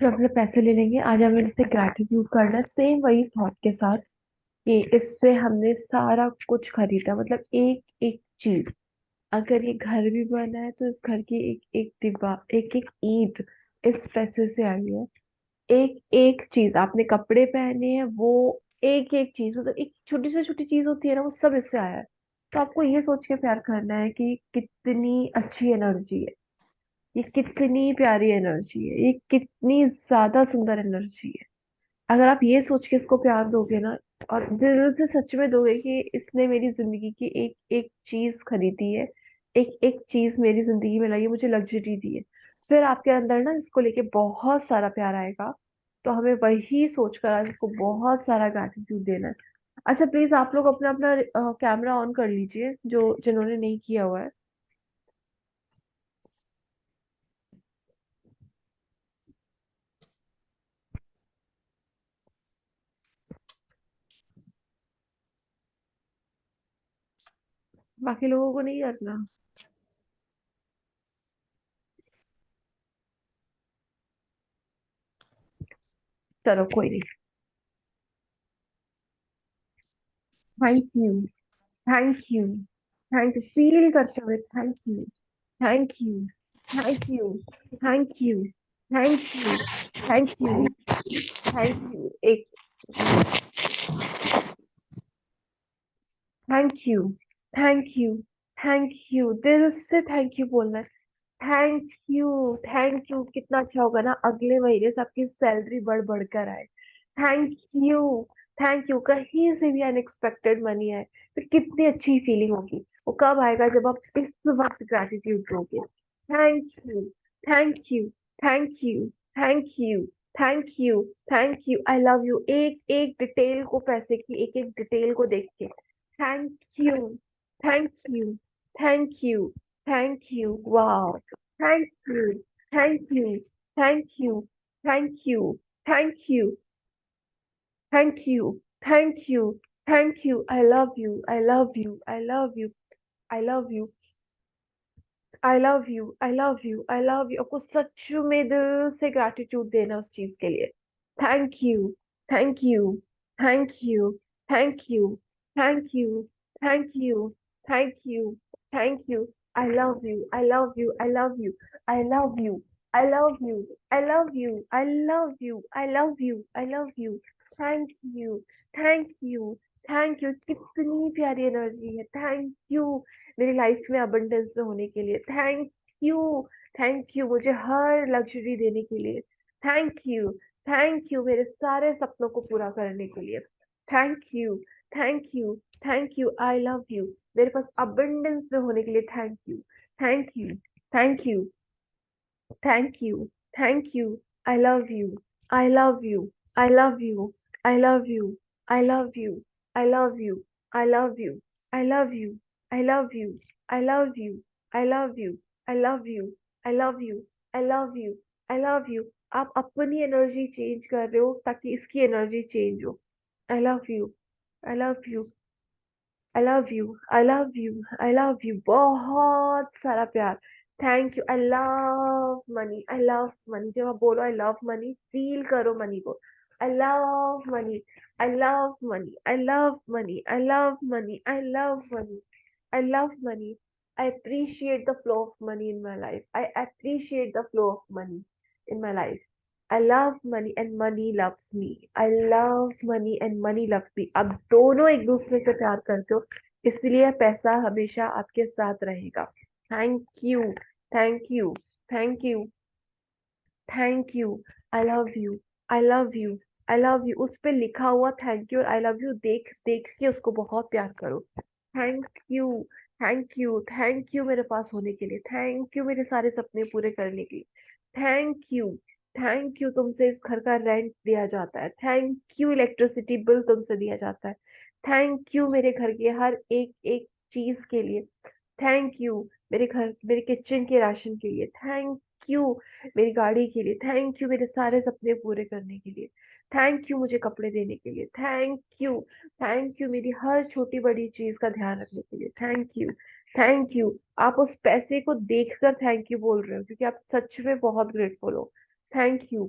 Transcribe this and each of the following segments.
फिर अपने पैसे ले लेंगे, आज हमें इससे ग्रैटिट्यूड करना है, सेम वही थॉट के साथ कि इससे हमने सारा कुछ खरीदा, मतलब एक एक चीज। अगर ये घर भी बना है तो इस घर की एक एक दीवार, एक एक ईंट इस पैसे से आई है। एक एक चीज आपने कपड़े पहने हैं, वो एक एक चीज, मतलब एक छोटी से छोटी चीज होती है ना, वो सब इससे आया है। तो आपको ये सोच के प्यार करना है कि कितनी अच्छी एनर्जी है, ये कितनी प्यारी एनर्जी है, ये कितनी ज्यादा सुंदर एनर्जी है। अगर आप ये सोच के इसको प्यार दोगे ना, और दिल से सच में दोगे कि इसने मेरी जिंदगी की एक एक चीज खरीदी है, एक एक चीज मेरी जिंदगी में लाई है, मुझे लग्जरी दी है, फिर आपके अंदर ना इसको लेके बहुत सारा प्यार आएगा। तो हमें वही सोचकर आज इसको बहुत सारा ग्रैटिट्यूड देना है। अच्छा प्लीज आप लोग अपना अपना कैमरा ऑन कर लीजिए, जो जिन्होंने नहीं किया हुआ है। बाकी लोगों को नहीं करना। चलो कोई नहीं। Thank you. Thank you. Thank you, feel करते हुए thank you. Thank you. Thank you. Thank you. Thank you. Thank you. Thank you. एक thank you. Thank you. Thank you, दिल से थैंक यू बोलना है। Thank you. थैंक यू, कितना अच्छा होगा ना अगले महीने से आपकी सैलरी बढ़ बढ़ कर आए। Thank you. थैंक यू, कहीं से भी अनएक्सपेक्टेड मनी है तो कितनी अच्छी फीलिंग होगी। वो कब आएगा, जब आप इस वक्त ग्रैटिट्यूड दोगे। Thank you. Thank you. Thank you. Thank you. Thank you. Thank you, I love you, एक एक डिटेल को, पैसे की एक एक डिटेल को देख के। Thank you. Thank you. Thank you. Thank you, wow. Thank you. Thank you. Thank you. Thank you. Thank you. Thank you. Thank you. Thank you, I love you, I love you, I love you, I love you, I love you, I love you, I love you. आपको सच में दिल से gratitude देना उस चीज के लिए। Thank you. Thank you. Thank you. Thank you. Thank you. Thank you. Thank you. Thank you, I love you, I love you, I love you, I love you, I love you, I love you, I love you, I love you, I love you. Thank you. Thank you. Thank you, कितनी प्यारी energy है। Thank you मेरी life में abundance में होने के लिए। Thank you. Thank you मुझे हर लग्जरी देने के लिए। Thank you. थैंक यू मेरे सारे सपनों को पूरा करने के लिए। Thank you. Thank you. Thank you, I love you, मेरे पास अबंडेंस में होने के लिए। Thank you. Thank you. Thank you. Thank you. Thank you, I love you, I love you, I love you, I love you, I love you, I love you, I love you, I love you, I love you, I love you, I love you, I love you, I love you, I love you, I love you. आप अपनी energy change कर रहे हो ताकि इसकी energy change हो। I love you. I love you. I love you. I love you. I love you, बहुत सारा प्यार। Thank you, I love money, I love money. जब आप बोलो आई लव मनी, फील करो मनी को। I love money. I love money. I love money. I love money. I love money. I love money. I appreciate the flow of money in my life. I appreciate the flow of money in my life. I love money and money loves me. I love money and money loves me. अब दोनों एक दूसरे से प्यार करते हो, इसलिए पैसा हमेशा आपके साथ रहेगा। Thank you. Thank you. Thank you. Thank you. I love you. I love you. I love you, उस पे लिखा हुआ थैंक यू और आई लव यू देख देख के उसको बहुत प्यार करो। Thank you. Thank you. Thank you मेरे पास होने के लिए। थैंक यू मेरे सारे सपने पूरे करने के लिए। Thank you. थैंक यू तुमसे इस घर का रेंट दिया जाता है। थैंक यू इलेक्ट्रिसिटी बिल तुमसे दिया जाता है। थैंक यू मेरे घर के हर एक एक चीज के लिए। थैंक यू मेरे घर, मेरे किचन के राशन के लिए। थैंक यू मेरी गाड़ी के लिए। थैंक यू मेरे सारे सपने पूरे करने के लिए। थैंक यू मुझे कपड़े देने के लिए। Thank you. थैंक यू मेरी हर छोटी बड़ी चीज का ध्यान रखने के लिए। Thank you. थैंक यू, आप उस पैसे को देखकर थैंक यू बोल रहे हो क्योंकि आप सच में बहुत ग्रेटफुल हो। Thank you.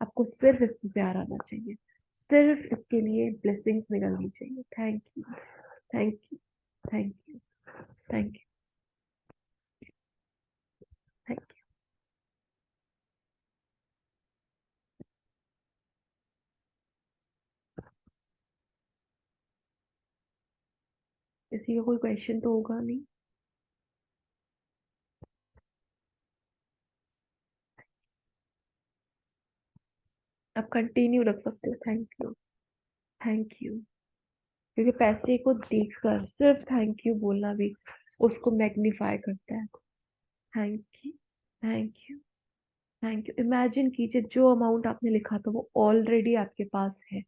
आपको सिर्फ इसमें प्यार आना चाहिए, सिर्फ इसके लिए ब्लेसिंग्स निकलनी चाहिए। Thank you, thank you, thank you, thank you, thank you. किसी का कोई क्वेश्चन तो होगा नहीं? आप कंटिन्यू रख सकते हो। Thank you, thank you. क्योंकि पैसे को देखकर सिर्फ थैंक यू बोलना भी उसको मैग्नीफाई करता है। Thank you, thank you, thank you. Imagine कीजिए जो अमाउंट आपने लिखा था वो ऑलरेडी आपके पास है।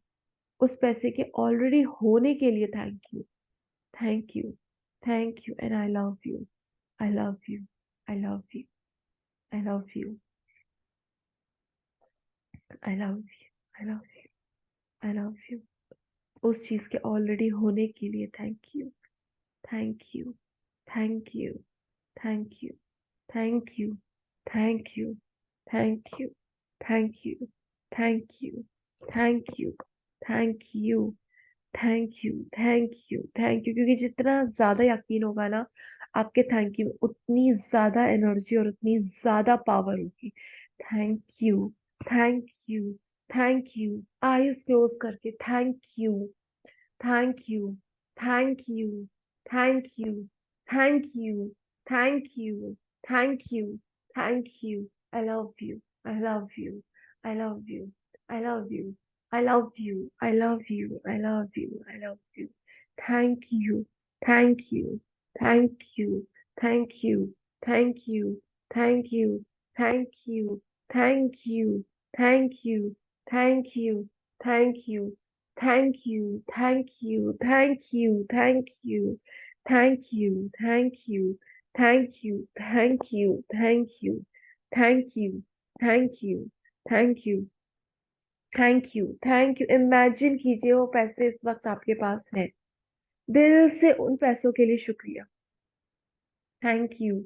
उस पैसे के ऑलरेडी होने के लिए thank you, thank you, thank you. And I love you, I love you, I love you, I love you, I love you, I love you, I love you. उस चीज के ऑलरेडी होने के लिए thank you, thank you, thank you, thank you, thank you, thank you, thank you, thank you, thank you, thank you, thank you, thank you, thank you, thank you. क्योंकि जितना ज्यादा यकीन होगा ना आपके थैंक यू में, उतनी ज्यादा एनर्जी और उतनी ज्यादा पावर होगी। Thank you, thank you, thank you. Eyes close करके thank you, thank you, thank you, thank you, thank you, thank you, thank you, thank you. I love you, I love you, I love you, I love you, I love you, I love you, I love you, I love you. Thank you, thank you, thank you, thank you, thank you, thank you, thank you, thank you, thank you, thank you, thank you. Thank you, thank you, thank you, thank you, thank you, thank you, thank you, thank you, thank you, thank you, thank you, thank you, thank you, thank you. Imagine कीजिए वो पैसे इस वक्त आपके पास हैं। दिल से उन पैसों के लिए शुक्रिया। Thank you,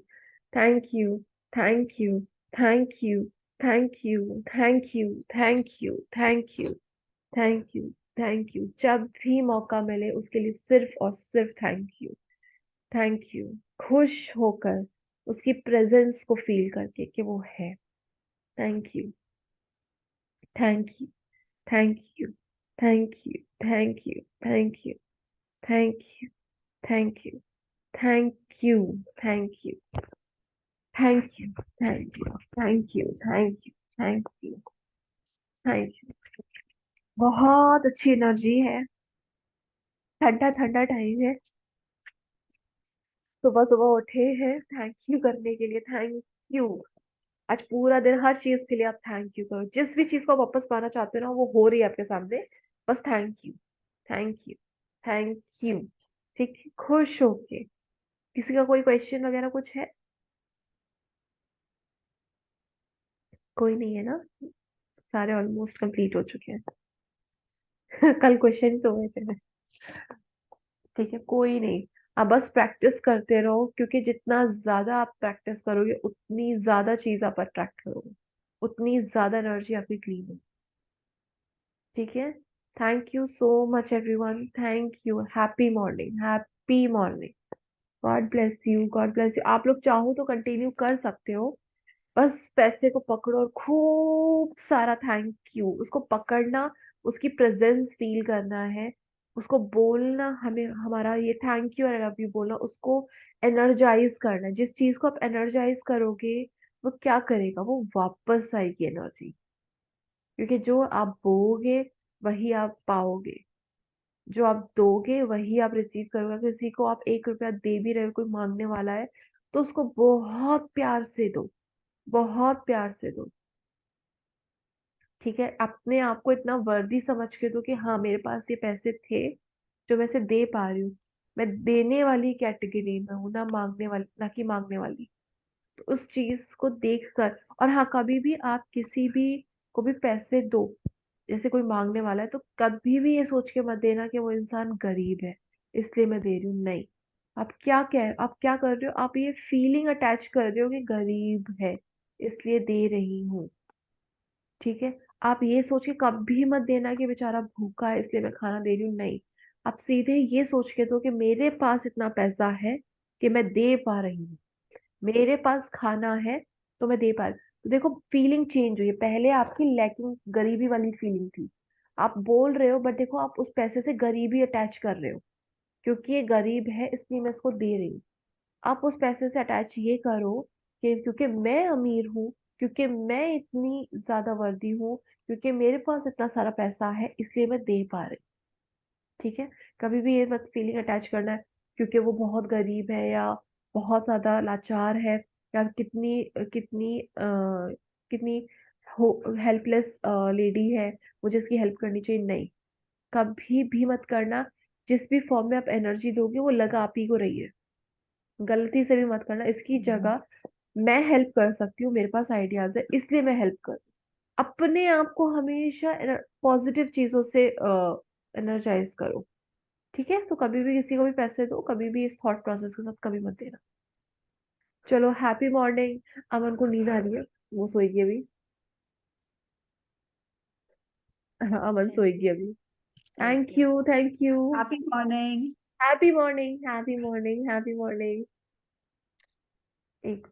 thank you, thank you, thank you, thank you, thank you, thank you, thank you, thank you, thank you. जब भी मौका मिले उसके लिए सिर्फ और सिर्फ थैंक यू, थैंक यू। खुश होकर उसकी प्रेजेंस को फील करके कि वो है। Thank you, thank you, thank you, thank you, thank you, thank you, thank you, thank you, thank you, thank you, thank you, thank you, thank you, thank you, thank you, thank you. बहुत अच्छी energy है। ठंडा ठंडा time है। सुबह सुबह उठे हैं थैंक यू करने के लिए। Thank you. आज पूरा दिन हर चीज के लिए आप थैंक यू करो। जिस भी चीज को आप वापस पाना चाहते हो ना वो हो रही है आपके सामने। बस thank you, thank you, thank you. ठीक है? खुश होके। किसी का कोई क्वेश्चन वगैरह कुछ है? कोई नहीं है ना? सारे ऑलमोस्ट कंप्लीट हो चुके हैं। कल क्वेश्चन तो हुए थे। ठीक है, कोई नहीं। आप बस प्रैक्टिस करते रहो, क्योंकि जितना ज्यादा आप प्रैक्टिस करोगे उतनी ज्यादा चीज आप अट्रैक्ट करोगे, उतनी ज्यादा एनर्जी आपकी क्लीन होगी। ठीक है। Thank you so much everyone. Thank you. Happy morning, happy morning. God bless you, God bless you. आप लोग चाहो तो कंटिन्यू कर सकते हो। बस पैसे को पकड़ो और खूब सारा थैंक यू उसको पकड़ना, उसकी प्रेजेंस फील करना है। उसको बोलना, हमें हमारा ये थैंक यू और आई लव यू बोलना, उसको एनर्जाइज करना है। जिस चीज को आप एनर्जाइज करोगे वो क्या करेगा, वो वापस आएगी एनर्जी। क्योंकि जो आप बोओगे वही आप पाओगे। जो आप दोगे वही आप रिसीव करोगे। किसी को आप 1 रुपया दे भी रहे हो, कोई मांगने वाला है, तो उसको बहुत प्यार से दो, बहुत प्यार से दो। ठीक है? अपने आप को इतना वर्दी समझ के दो कि हाँ मेरे पास ये पैसे थे जो मैं इसे दे पा रही हूँ। मैं देने वाली कैटेगरी में हूँ, ना मांगने वाली, ना कि मांगने वाली। तो उस चीज को देख कर, और हाँ कभी भी आप किसी भी को भी पैसे दो, जैसे कोई मांगने वाला है, तो कभी भी ये सोच के मत देना कि वो इंसान गरीब है इसलिए मैं दे रही हूँ। नहीं। आप क्या कर रहे हो, आप ये फीलिंग अटैच कर रहे हो कि गरीब है इसलिए दे रही हूँ। ठीक है? आप ये सोच के कभी मत देना कि बेचारा भूखा है इसलिए मैं खाना दे रही हूँ, नहीं। आप सीधे ये सोच के दो कि मेरे पास इतना पैसा है कि मैं दे पा रही हूँ, मेरे पास खाना है तो मैं दे पा रही हूँ। तो देखो फीलिंग चेंज हुई है, पहले आपकी लैकिंग गरीबी वाली फीलिंग थी, आप बोल रहे हो बट देखो आप उस पैसे से गरीबी अटैच कर रहे हो, क्योंकि ये गरीब है इसलिए मैं इसको दे रही हूँ। आप उस पैसे से अटैच ये करो कि क्योंकि मैं अमीर हूँ, क्योंकि मैं इतनी ज्यादा वर्दी हूँ, क्योंकि मेरे पास इतना सारा पैसा है इसलिए मैं दे पा रही हूँ। ठीक है, कभी भी ये मत फीलिंग अटैच करना है क्योंकि वो बहुत गरीब है या बहुत ज्यादा लाचार है या कितनी कितनी कितनी हेल्पलेस लेडी है, मुझे इसकी हेल्प करनी चाहिए, नहीं। कभी भी मत करना। जिस भी फॉर्म में आप एनर्जी दोगे वो लगा आप ही को रही है, गलती से भी मत करना। इसकी जगह मैं हेल्प कर सकती हूँ, मेरे पास आइडियाज है इसलिए मैं हेल्प कर, अपने आप को हमेशा पॉजिटिव चीजों से एनर्जाइज करो। ठीक है, तो कभी भी किसी को भी पैसे दो, कभी भी इस थॉट प्रोसेस के साथ कभी मत देना। चलो हैप्पी मॉर्निंग। अमन को नींद आ रही है, वो सोएगी अभी। हाँ, अमन सोएगी अभी। ठीक थैंक है। You, thank you. Happy morning. Happy morning, happy morning, happy morning. एक